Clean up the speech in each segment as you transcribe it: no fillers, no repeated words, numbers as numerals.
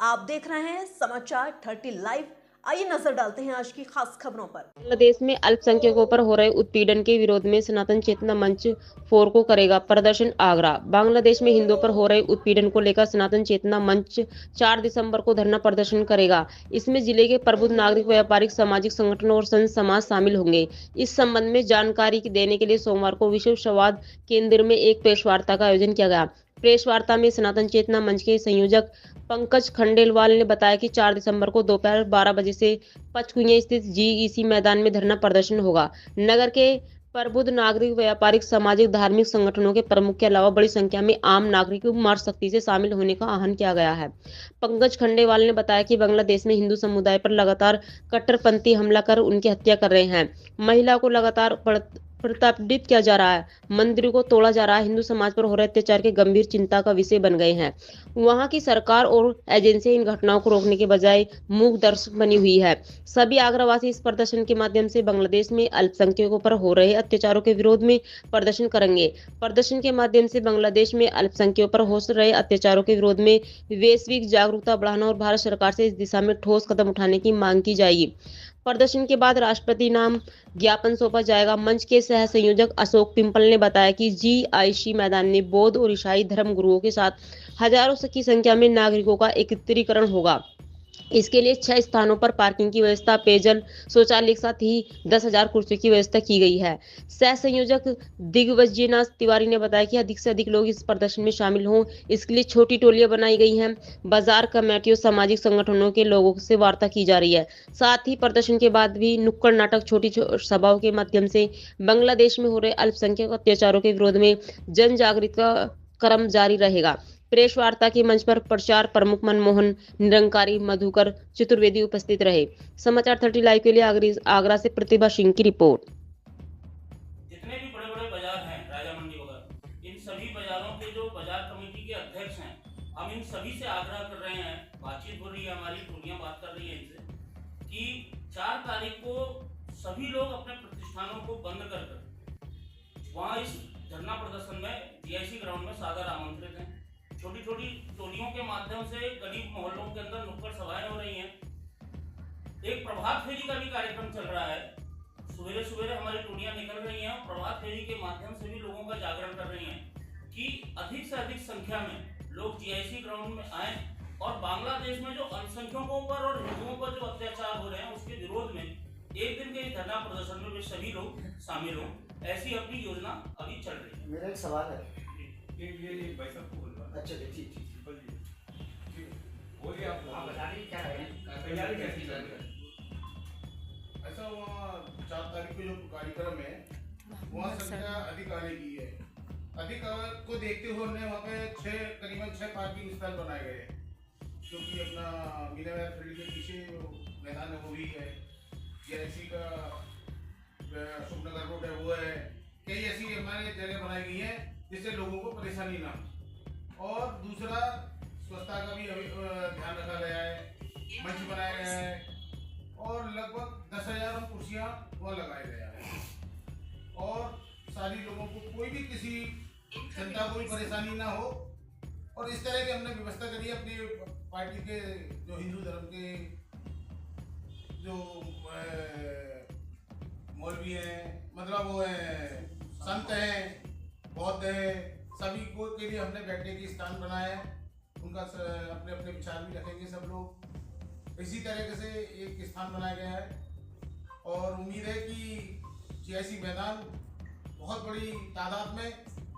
आप देख रहे हैं समाचार 30 लाइव। आइए नजर डालते हैं आज की खास खबरों पर। बांग्लादेश में अल्पसंख्यकों पर हो रहे उत्पीड़न के विरोध में सनातन चेतना मंच 4 को करेगा प्रदर्शन आगरा। बांग्लादेश में हिंदुओं पर हो रहे उत्पीड़न को लेकर सनातन चेतना मंच 4 दिसंबर को धरना प्रदर्शन करेगा। इसमें जिले के प्रबुद्ध नागरिक, व्यापारिक, सामाजिक संगठनों और संत समाज शामिल होंगे। इस संबंध में जानकारी देने के लिए सोमवार को विश्व संवाद केंद्र में एक प्रेस वार्ता का आयोजन किया गया। प्रेस वार्ता में सनातन चेतना मंच के संयोजक पंकज खंडेलवाल ने बताया कि 4 दिसंबर को दोपहर 12 बजे से पंचकुइयां स्थित जीईसी मैदान में धरना प्रदर्शन होगा। नगर के प्रबुद्ध नागरिक, व्यापारिक, सामाजिक, धार्मिक संगठनों के प्रमुख के अलावा बड़ी संख्या में आम नागरिकों को मार्च सख्ती से शामिल होने का आह्वान किया गया है। पंकज खंडेवाल ने बताया कि बांग्लादेश में हिंदू समुदाय पर लगातार कट्टरपंथी हमला कर उनकी हत्या कर रहे हैं। महिला को लगातार प्रताड़ित किया जा रहा है, मंदिरों को तोड़ा जा रहा है। हिंदू समाज पर हो रहे अत्याचार के गंभीर चिंता का विषय बन गए हैं। वहां की सरकार और एजेंसियां इन घटनाओं को रोकने के बजाय मूक दर्शक बनी हुई है। सभी आगरावासी इस प्रदर्शन के माध्यम से बांग्लादेश में अल्पसंख्यकों पर हो रहे अत्याचारों के विरोध में प्रदर्शन करेंगे। प्रदर्शन के माध्यम से बांग्लादेश में अल्पसंख्यकों पर हो रहे अत्याचारों के विरोध में वैश्विक जागरूकता बढ़ाना और भारत सरकार से इस दिशा में ठोस कदम उठाने की मांग की जाएगी। प्रदर्शन के बाद राष्ट्रपति नाम ज्ञापन सौंपा जाएगा। मंच के सह संयोजक अशोक पिंपल ने बताया कि जीआईसी मैदान में बौद्ध और ईसाई धर्म गुरुओं के साथ हजारों की संख्या में नागरिकों का एकत्रीकरण होगा। इसके लिए 6 स्थानों पर पार्किंग की व्यवस्था, पेयजल, शौचालय के साथ ही 10,000 कुर्सियों की व्यवस्था की गई है। सह संयोजक दिग्विजयनाथ तिवारी ने बताया कि अधिक से अधिक लोग इस प्रदर्शन में शामिल हों, इसके लिए छोटी टोलियां बनाई गई हैं। बाजार कमेटियों, सामाजिक संगठनों के लोगों से वार्ता की जा रही है। साथ ही प्रदर्शन के बाद भी नुक्कड़ नाटक, छोटी सभाओं के माध्यम से बांग्लादेश में हो रहे अल्पसंख्यक अत्याचारों के विरोध में जन जागृति का क्रम जारी रहेगा। प्रेस वार्ता के मंच पर प्रचार प्रमुख मनमोहन निरंकारी, मधुकर चतुर्वेदी उपस्थित रहे। समाचार 30 लाइव के लिए आगरा से प्रतिभा सिंह की रिपोर्ट। जितने भी बड़े बड़े बाजार हैं, राजा मंडी वगैरह, इन सभी बाजारों के जो बाजार कमेटी के अध्यक्ष हैं, हम इन सभी से आग्रह कर रहे हैं, बातचीत हो रही है, हमारी टोलियां बात कर रही है इनसे कि 4 तारीख को सभी लोग अपने प्रतिष्ठानों को बंद कर वहां इस धरना प्रदर्शन में जीआईसी ग्राउंड में सादर आमंत्रित हैं। छोटी छोटी टोलियों के माध्यम से गरीब मोहल्लों के अंदर नुक्कड़ सभाएं हो रही हैं। एक प्रभात फेरी का भी कार्यक्रम चल रहा है। सवेरे सवेरे हमारी टोलियां निकल रही हैं और प्रभात फेरी के माध्यम से भी लोगों का जागरण कर रही हैं कि अधिक से अधिक संख्या में लोग जीआईसी ग्राउंड में आए और बांग्लादेश में जो अल्पसंख्यकों पर और हिंदुओं पर जो अत्याचार हो रहे हैं उसके विरोध में एक दिन के इस धरना प्रदर्शन में वे सभी लोग शामिल हों, ऐसी अपनी योजना अभी चल रही है। मेरा एक सवाल है। ये भाई साहब को बोलवा। अच्छा ठीक ठीक बोलिए आप बता दीजिए क्या है तैयारी कैसी चल रही है? ऐसा वहाँ 4 तारीख को जो कार्यक्रम है वहाँ संख्या अधिक आने की है। अधिक को देखते हुए हमने वहाँ पे करीबन 6 पार्किंग स्थल बनाए गए हैं, क्योंकि अपना मीनाबाई फील्ड के पीछे जो मैदान है वो भी है, जीआईसी का अशोकनगर रोड है वो है, कई ऐसी हमारे जगह बनाई गई है जिससे लोगों को परेशानी ना हो। और दूसरा स्वच्छता का भी ध्यान रखा गया है, मंच बनाया गया है और लगभग 10,000 कुर्सियाँ वहाँ लगाया गया है और सारी लोगों को कोई भी किसी जनता को परेशानी ना हो। और इस तरह की हमने व्यवस्था करी है अपनी पार्टी के जो हिंदू धर्म के जो मौलवी हैं, मतलब वो हैं, संत हैं, बौद्ध हैं, सभी को के लिए हमने बैठने की स्थान बनाया है। उनका अपने अपने विचार भी रखेंगे सब लोग। इसी तरीके से एक स्थान बनाया गया है और उम्मीद है कि जीआईसी मैदान बहुत बड़ी तादाद में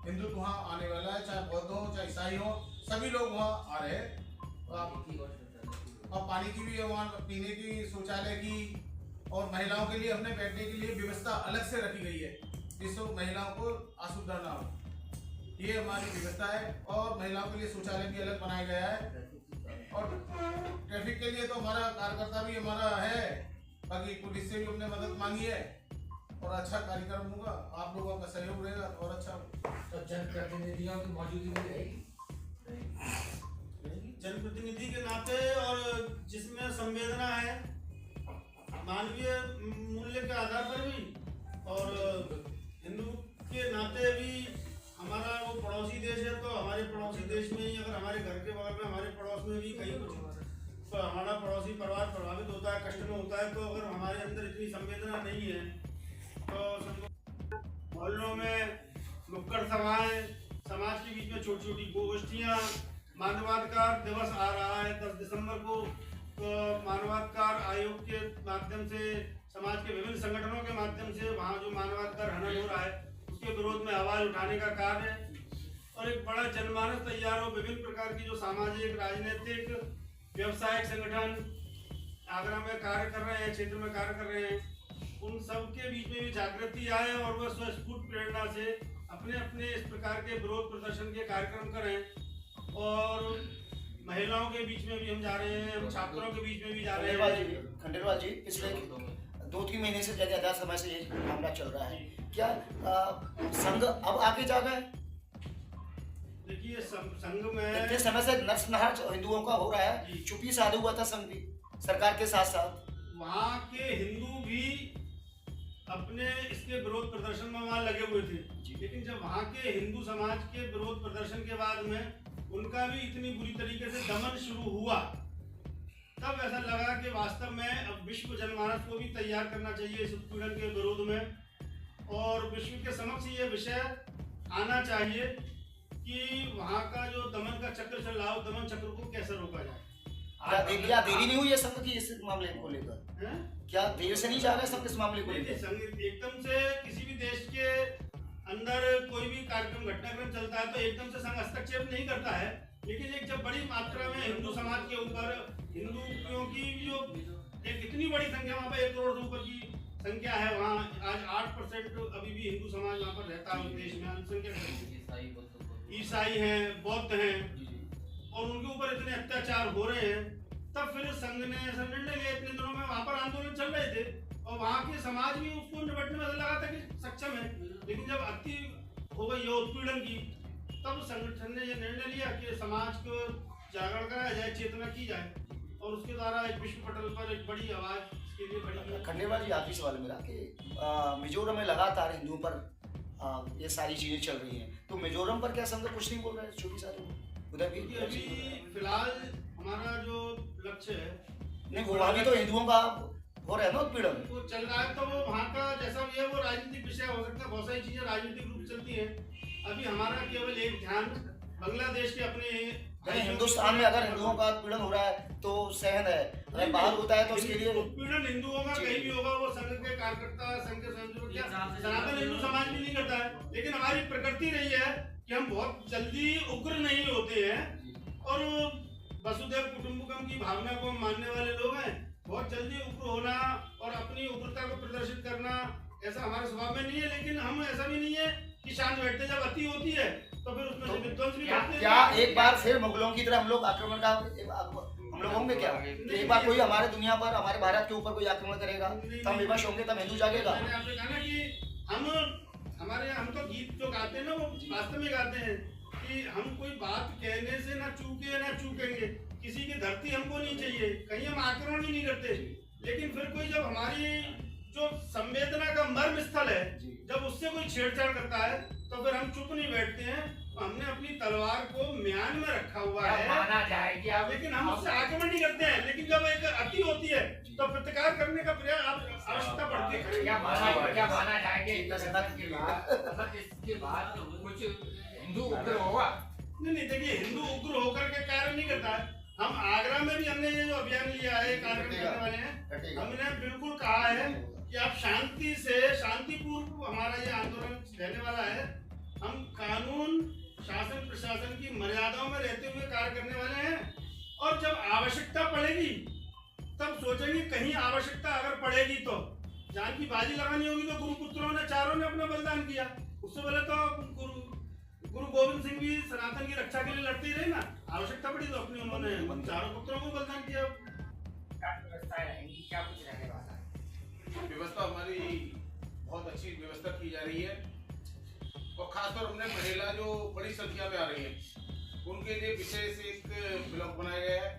हिंदू वहाँ आने वाला है, चाहे बौद्ध हो चाहे ईसाई हो, सभी लोग वहाँ आ रहे हैं। और पानी की भी वहाँ पीने की, शौचालय की और महिलाओं के लिए हमने बैठने के लिए व्यवस्था अलग से रखी गई है जिससे महिलाओं को असुविधा ना हो, ये हमारी व्यवस्था है। और महिलाओं के लिए शौचालय भी अलग बनाया गया है और ट्रैफिक के लिए तो हमारा कार्यकर्ता भी हमारा है, बाकी पुलिस से भी हमने मदद मांगी है और अच्छा कार्यक्रम होगा, आप लोगों का सहयोग रहेगा और अच्छा होगा। तो जनप्रतिनिधियों की मौजूदगी भी रहेगी जनप्रतिनिधि के नाते और जिसमें संवेदना है मानवीय मूल्य के आधार पर भी और हिंदू के नाते भी, हमारा वो पड़ोसी देश है तो हमारे पड़ोसी देश में ही, अगर हमारे घर के बगल में हमारे पड़ोस में भी कहीं कुछ हमारा पड़ोसी परिवार प्रभावित होता है, कष्ट में होता है, तो अगर हमारे अंदर इतनी संवेदना नहीं है तो मोहल्लों में नुक्कड़ सभाएं, समाज के बीच में छोटी छोटी गोष्ठियाँ, मानवाधिकार दिवस आ रहा है 10 दिसंबर को, तो मानवाधिकार आयोग के माध्यम से, समाज के विभिन्न संगठनों के माध्यम से वहाँ जो मानवाधिकार हनन हो रहा है उसके विरोध में आवाज उठाने का कार्य है। और एक बड़ा जनमानस तैयार हो, विभिन्न प्रकार की जो सामाजिक, राजनीतिक, व्यवसायिक संगठन आगरा में कार्य कर रहे हैं, क्षेत्र में कार्य कर रहे हैं, उन सब के बीच में भी जागृति आए और वह स्वस्फूर्त प्रेरणा से अपने अपने इस प्रकार के विरोध प्रदर्शन के कार्यक्रम करें। और महिलाओं के बीच में भी हम जा रहे हैं, हम छात्रों के बीच में भी जा रहे हैं। खंडेलवाल जी, पिछले 2-3 महीने से ज़्यादा समय से ये मामला चल रहा है, क्या संघ अब आगे जा गए? देखिए संघ में इतने समय से नरसंहार हिंदुओं का हो रहा है, चुप्पी साधु हुआ था संघ भी सरकार के साथ साथ। वहाँ के हिंदू भी अपने इसके विरोध प्रदर्शन में वहाँ लगे हुए थे, लेकिन जब वहाँ के हिंदू समाज के विरोध प्रदर्शन के बाद में उनका भी इतनी बुरी तरीके से दमन शुरू हुआ, तब ऐसा लगा कि वास्तव में अब विश्व जनमानस को भी तैयार करना चाहिए इस उत्पीड़न के विरोध में, और विश्व के समक्ष ये विषय आना चाहिए कि वहाँ का जो दमन का चक्र चल रहा हो, दमन चक्र को कैसे रोका जाए। क्या देरी नहीं हुई है संघ की इस मामले को लेकर? क्या देर से नहीं जा रहा है संघ इस मामले को लेकर? संघ एकदम से किसी भी देश के अंदर कोई भी कार्यक्रम, घटनाक्रम चलता है तो एकदम से संघ हस्तक्षेप नहीं करता है, लेकिन एक जब बड़ी मात्रा में हिंदू समाज के ऊपर, हिंदुओं की जो एक इतनी बड़ी संख्या, वहाँ पर 1 करोड़ से ऊपर की संख्या है, वहाँ आज 8% अभी भी हिंदू समाज वहाँ पर रहता है उस देश में, अल्पसंख्यक ईसाई हैं, बौद्ध हैं, और उनके ऊपर इतने अत्याचार हो रहे हैं, तब फिर संघ ने ऐसा निर्णय लिया। इतने दिनों में वहाँ पर आंदोलन चल रहे थे और वहाँ के समाज भी उसको निपटने में लगा था कि सक्षम है, लेकिन जब अति हो गई उत्पीड़न की, तब संगठन ने यह निर्णय लिया कि समाज को जागरण कराया जाए, चेतना की जाए, और उसके द्वारा एक विश्व पटल पर एक बड़ी आवाज इसके लिए बड़ी। खंडेलवाल जी, आखिरी सवाल मेरा कि मिजोरम में लगातार हिंदुओं पर ये सारी चीजें चल रही हैं, तो मिजोरम पर क्या संघ कुछ नहीं बोल रहा है? छोटी सारी उधर भी अभी फिलहाल हमारा जो लक्ष्य है, नहीं, वो वहाँ भी तो हिंदुओं का हो रहा है ना उत्पीड़न, वो चल रहा है, तो वो वहाँ का जैसा भी है वो राजनीतिक विषय हो सकता है, बहुत सारी चीजें राजनीतिक रूप चलती है। अभी हमारा केवल एक ध्यान बांग्लादेश के अपने हिंदुस्तान में अगर हिंदुओं का उत्पीड़न हो रहा है तो सहन है, अगर बाहर होता है तो उसके लिए उत्पीड़न हिंदुओं का कहीं भी होगा, वो संघ के कार्यकर्ता, संघ के स्वयंसेवक, क्या सनातन हिंदू समाज भी नहीं करता है, लेकिन हमारी प्रकृति रही है कि हम बहुत जल्दी उग्र नहीं होते हैं, और वसुधैव कुटुंबकम की भावना को मानने वाले लोग हैं। बहुत जल्दी उग्र होना और अपनी उग्रता को प्रदर्शित करना ऐसा हमारे स्वभाव में नहीं है, लेकिन हम ऐसा भी नहीं है कि शांत बैठते, जब अति होती है तो फिर उसमें से विध्वंस भी करते हैं। क्या एक बार फिर मुगलों की तरह हम लोग आक्रमण का हम लोग होंगे क्या? एक बार कोई हमारे दुनिया पर, हमारे भारत के ऊपर कोई आक्रमण करेगा तो हम विवश होंगे, तब हिंदू जागेगा। मैंने आपसे कहा ना कि हम तो गीत जो गाते हैं ना, वो वास्तव में गाते हैं कि हम कोई बात कहने से ना चूके ना चूकेंगे, किसी की धरती हमको नहीं चाहिए, कहीं हम आक्रमण भी नहीं करते, लेकिन फिर कोई जब हमारी जो संवेदना का मर्म स्थल है, जब उससे कोई छेड़छाड़ करता है तो फिर हम चुप नहीं बैठते हैं। हमने अपनी तलवार को म्यान में रखा हुआ है, माना जाएगी, लेकिन हम उससे आक्रमण नहीं करते हैं, लेकिन जब एक अति होती है तो प्रतिकार करने का प्रयास आवश्यकता पड़ती है। क्या माना जाएगा इसके बाद कुछ हिंदू उग्र होगा? नहीं, देखिए हिंदू उग्र होकर के कार्य नहीं करता है। हम आगरा में भी हमने ये जो अभियान लिया है, कार्यक्रम करने वाले हैं, हमने बिल्कुल कहा है कि आप शांति से, शांतिपूर्व हमारा ये आंदोलन रहने वाला है। हम कानून, शासन, प्रशासन की मर्यादाओं में रहते हुए कार्य करने वाले हैं, और जब आवश्यकता पड़ेगी तब सोचेंगे, कहीं आवश्यकता अगर पड़ेगी तो जान की बाजी लगानी होगी। तो गुरुपुत्रों ने चारों ने अपना बलिदान किया, उससे पहले तो गुरु गोविंद सिंह भी सनातन की रक्षा के लिए लड़ते ही रहे ना, आवश्यकता पड़ी तो अपनी उन्होंने चारों पुत्रों को बलिदान किया। क्या कुछ रहने वाला है? व्यवस्था हमारी बहुत अच्छी व्यवस्था की जा रही है, और खासतौर हमने महिला जो बड़ी संख्या में आ रही है उनके लिए विशेष एक ब्लॉक बनाया गया है।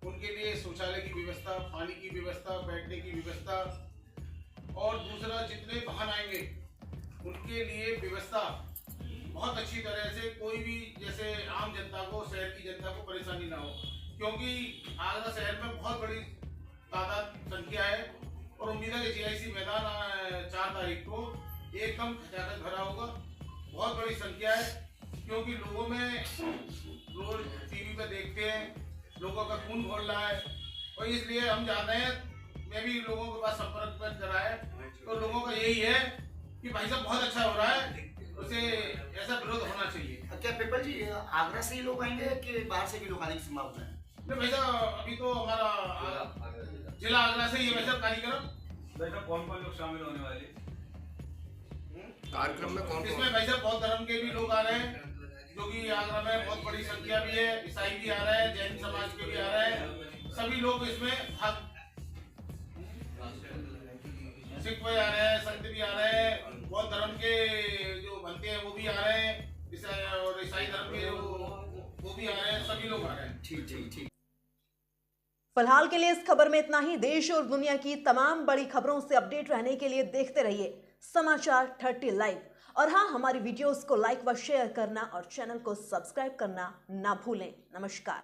उनके लिए शौचालय की व्यवस्था, पानी की व्यवस्था, बैठने की व्यवस्था, और दूसरा जितने वाहन आएंगे उनके लिए व्यवस्था बहुत अच्छी तरह से, कोई भी जैसे आम जनता को, शहर की जनता को परेशानी ना हो, क्योंकि आगरा शहर में बहुत बड़ी तादाद संख्या है और उम्मीद है कि GIC मैदान 4 तारीख को एकदम खचाखच भरा होगा। बहुत बड़ी संख्या है क्योंकि लोगों में रोज TV पे देखते हैं, लोगों का खून खोल रहा है और इसलिए हम चाहते हैं, मैं भी लोगों के पास संपर्क पर करा है तो लोगों का यही है कि भाई साहब बहुत अच्छा हो रहा है, उसे ऐसा विरोध होना चाहिए। क्या पेपर जी आगरा से ही लोग आएंगे कि बाहर से भी लोग आने की संभावना है? नहीं भाई साहब, अभी तो हमारा जिला आगरा से ही है भाई साहब कार्यक्रम। भाई साहब कौन कौन लोग शामिल होने वाले कार्यक्रम में? कौन इसमें भाई साहब बहुत धर्म के भी लोग आ रहे हैं, जो कि आगरा में बहुत बड़ी संख्या भी है, ईसाई भी आ रहे हैं, जैन समाज के भी आ रहे हैं, सभी लोग इसमें सिख भी आ रहे हैं, संत भी आ रहे हैं, बौद्ध धर्म के जो बनते हैं वो भी आ रहे हैं, और ईसाई धर्म के वो भी आ रहे हैं, सभी लोग आ रहे हैं। ठीक। फिलहाल के लिए इस खबर में इतना ही। देश और दुनिया की तमाम बड़ी खबरों से अपडेट रहने के लिए देखते रहिए समाचार 30 लाइव। और हाँ, हमारी वीडियोस को लाइक व शेयर करना और चैनल को सब्सक्राइब करना ना भूलें। नमस्कार।